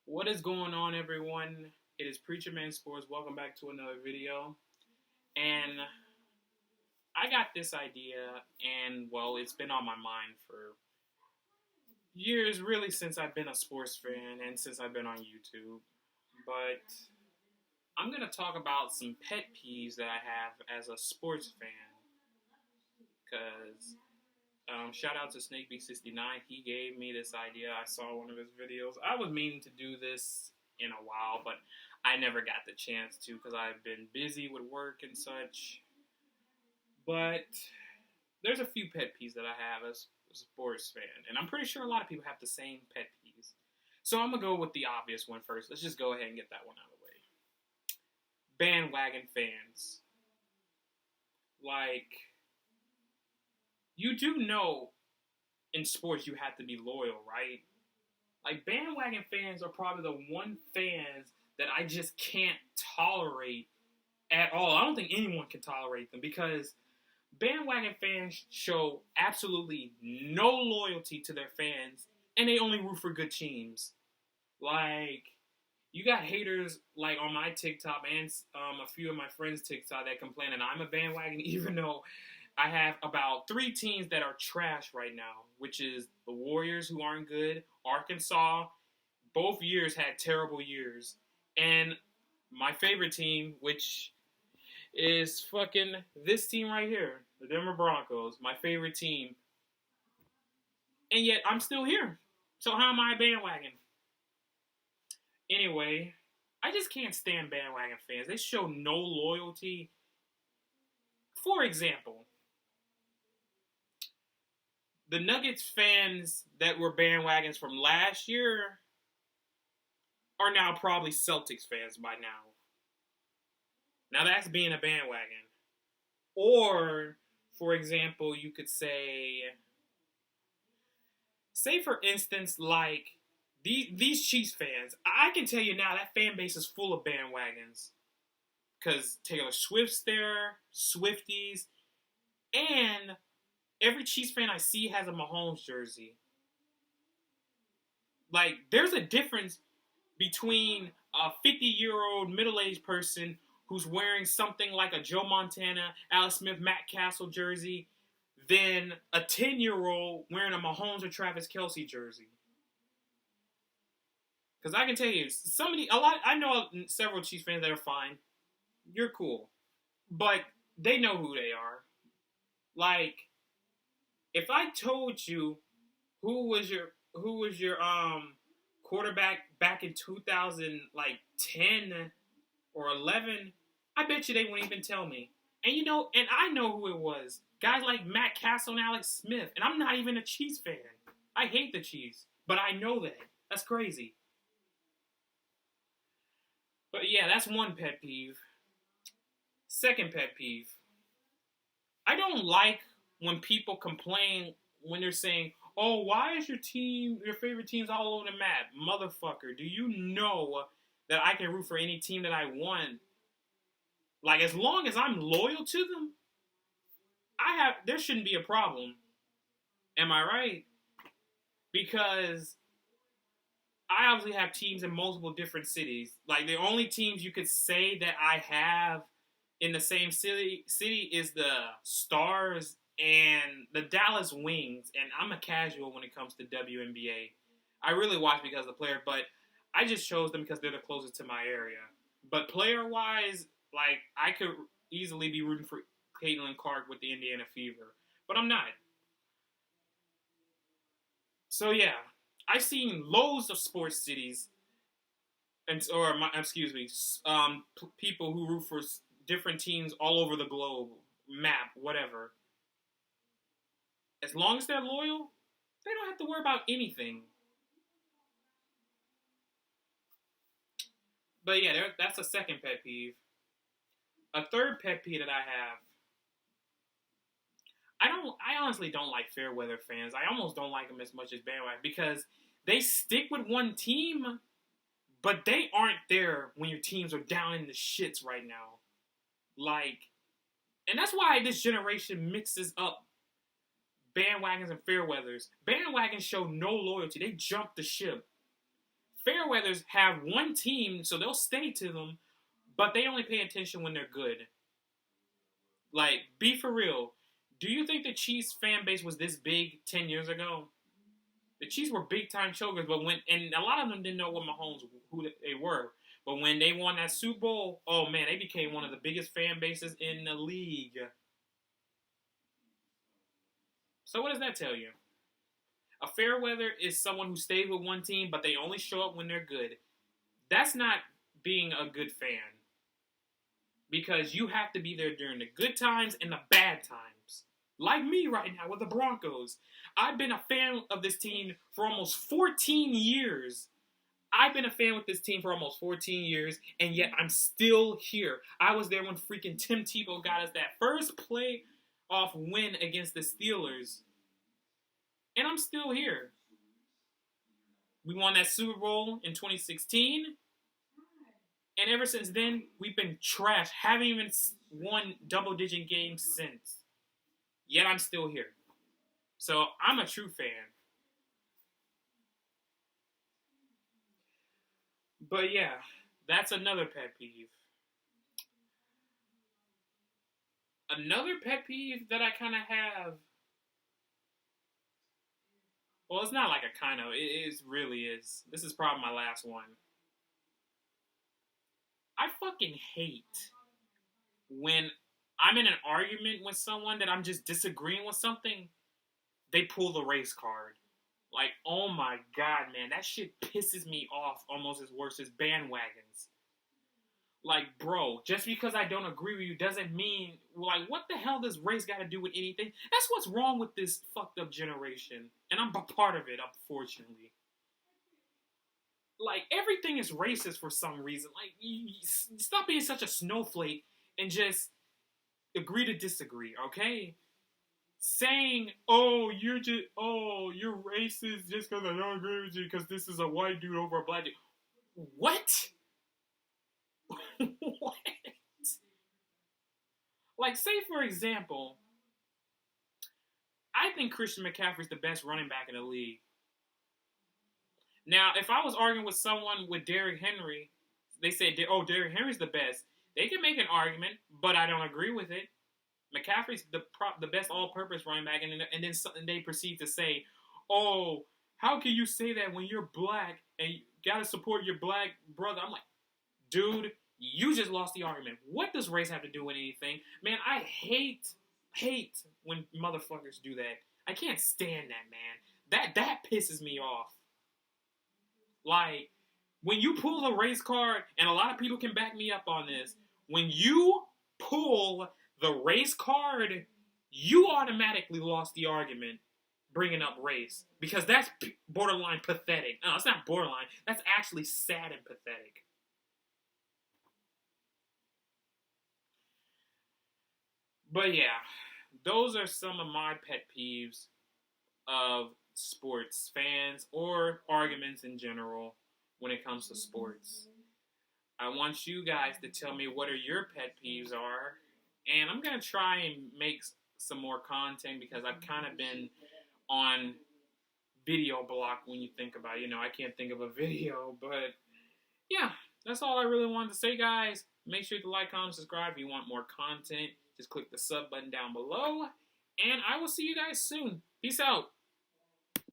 What is going on, everyone? It is Preacher Man Sports. Welcome back to another video. And I got this idea, and well, it's been on my mind for years, really, since I've been a sports fan and since I've been on YouTube. But I'm going to talk about some pet peeves that I have as a sports fan. Because shout out to SnakeB69. He gave me this idea. I saw one of his videos. I was meaning to do this in a while, but I never got the chance to because I've been busy with work and such. But there's a few pet peeves that I have as a sports fan, and I'm pretty sure a lot of people have the same pet peeves. So I'm going to go with the obvious one first. Let's just go ahead and get that one out of the way. Bandwagon fans. Like, you do know in sports you have to be loyal, right? Like, bandwagon fans are probably the one fans that I just can't tolerate at all. I don't think anyone can tolerate them because bandwagon fans show absolutely no loyalty to their fans and they only root for good teams. Like, you got haters like on my TikTok and a few of my friends' TikTok that complain that I'm a bandwagon even though I have about 3 teams that are trash right now, which is the Warriors, who aren't good, Arkansas. Both years had terrible years. And my favorite team, which is fucking this team right here, the Denver Broncos, my favorite team. And yet I'm still here. So how am I a bandwagon? Anyway, I just can't stand bandwagon fans. They show no loyalty. For example, the Nuggets fans that were bandwagons from last year are now probably Celtics fans by now. Now that's being a bandwagon. Or, for example, you could say for instance, like these Chiefs fans. I can tell you now that fan base is full of bandwagons. Because Taylor Swift's there, Swifties, and every Chiefs fan I see has a Mahomes jersey. Like, there's a difference between a 50-year-old middle-aged person who's wearing something like a Joe Montana, Alex Smith, Matt Castle jersey than a 10-year-old wearing a Mahomes or Travis Kelce jersey. Because I can tell you, I know several Chiefs fans that are fine. You're cool. But they know who they are. Like, if I told you who was your quarterback back in 2010 or 11, I bet you they wouldn't even tell me. And and I know who it was. Guys like Matt Castle and Alex Smith. And I'm not even a Chiefs fan. I hate the Chiefs. But I know that. That's crazy. But yeah, that's one pet peeve. Second pet peeve. I don't like when people complain when they're saying, oh, why is your favorite team's all over the map? Motherfucker, do you know that I can root for any team that I want? Like, as long as I'm loyal to them, there shouldn't be a problem. Am I right? Because I obviously have teams in multiple different cities. Like, the only teams you could say that I have in the same city is the Stars and the Dallas Wings. And I'm a casual when it comes to WNBA. I really watch because of the player, but I just chose them because they're the closest to my area. But player-wise, like, I could easily be rooting for Caitlin Clark with the Indiana Fever. But I'm not. So, yeah. I've seen loads of sports cities, people who root for different teams all over the globe, map, whatever. As long as they're loyal, they don't have to worry about anything. But yeah, that's a second pet peeve. A third pet peeve that I have. I honestly don't like fair weather fans. I almost don't like them as much as bandwagon because they stick with one team, but they aren't there when your teams are down in the shits right now. Like, and that's why this generation mixes up bandwagons and fair weathers. Bandwagons show no loyalty. They jump the ship. Fairweathers have one team, so they'll stay to them, but they only pay attention when they're good. Like, be for real. Do you think the Chiefs fan base was this big 10 years ago? The Chiefs were big time chokers, but and a lot of them didn't know what Mahomes who they were. But when they won that Super Bowl, oh man, they became one of the biggest fan bases in the league. So what does that tell you? A fair weather is someone who stays with one team, but they only show up when they're good. That's not being a good fan. Because you have to be there during the good times and the bad times. Like me right now with the Broncos. I've been a fan of this team for almost 14 years. I've been a fan with this team for almost 14 years, and yet I'm still here. I was there when freaking Tim Tebow got us that first playoff win against the Steelers. And I'm still here. We won that Super Bowl in 2016. And ever since then, we've been trash. Haven't even won double-digit games since. Yet I'm still here. So I'm a true fan. But yeah, that's another pet peeve. Another pet peeve that I kind of have. Well, it's not like a kind of. It really is. This is probably my last one. I fucking hate when I'm in an argument with someone that I'm just disagreeing with something, they pull the race card. Like, oh my god, man, that shit pisses me off almost as worse as bandwagons. Like, bro, just because I don't agree with you doesn't mean, like, what the hell does race got to do with anything? That's what's wrong with this fucked up generation. And I'm a part of it, unfortunately. Like, everything is racist for some reason. Like, stop being such a snowflake and just agree to disagree, okay? Saying, you're racist just because I don't agree with you because this is a white dude over a black dude. What? What? Like, say, for example, I think Christian McCaffrey's the best running back in the league. Now, if I was arguing with someone with Derrick Henry, they say, Derrick Henry's the best. They can make an argument, but I don't agree with it. McCaffrey's the best all-purpose running back, and then they proceed to say, oh, how can you say that when you're black and you got to support your black brother? I'm like, dude, you just lost the argument. What does race have to do with anything? Man, I hate when motherfuckers do that. I can't stand that, man. That pisses me off. Like, when you pull a race card, and a lot of people can back me up on this, when you pull the race card, you automatically lost the argument bringing up race. Because that's borderline pathetic. No, it's not borderline. That's actually sad and pathetic. But yeah, those are some of my pet peeves of sports fans or arguments in general when it comes to sports. I want you guys to tell me what are your pet peeves are, and I'm going to try and make some more content because I've kind of been on video block when you think about it. I can't think of a video, but yeah, that's all I really wanted to say, guys. Make sure to like, comment, subscribe if you want more content. Just click the sub button down below, and I will see you guys soon. Peace out.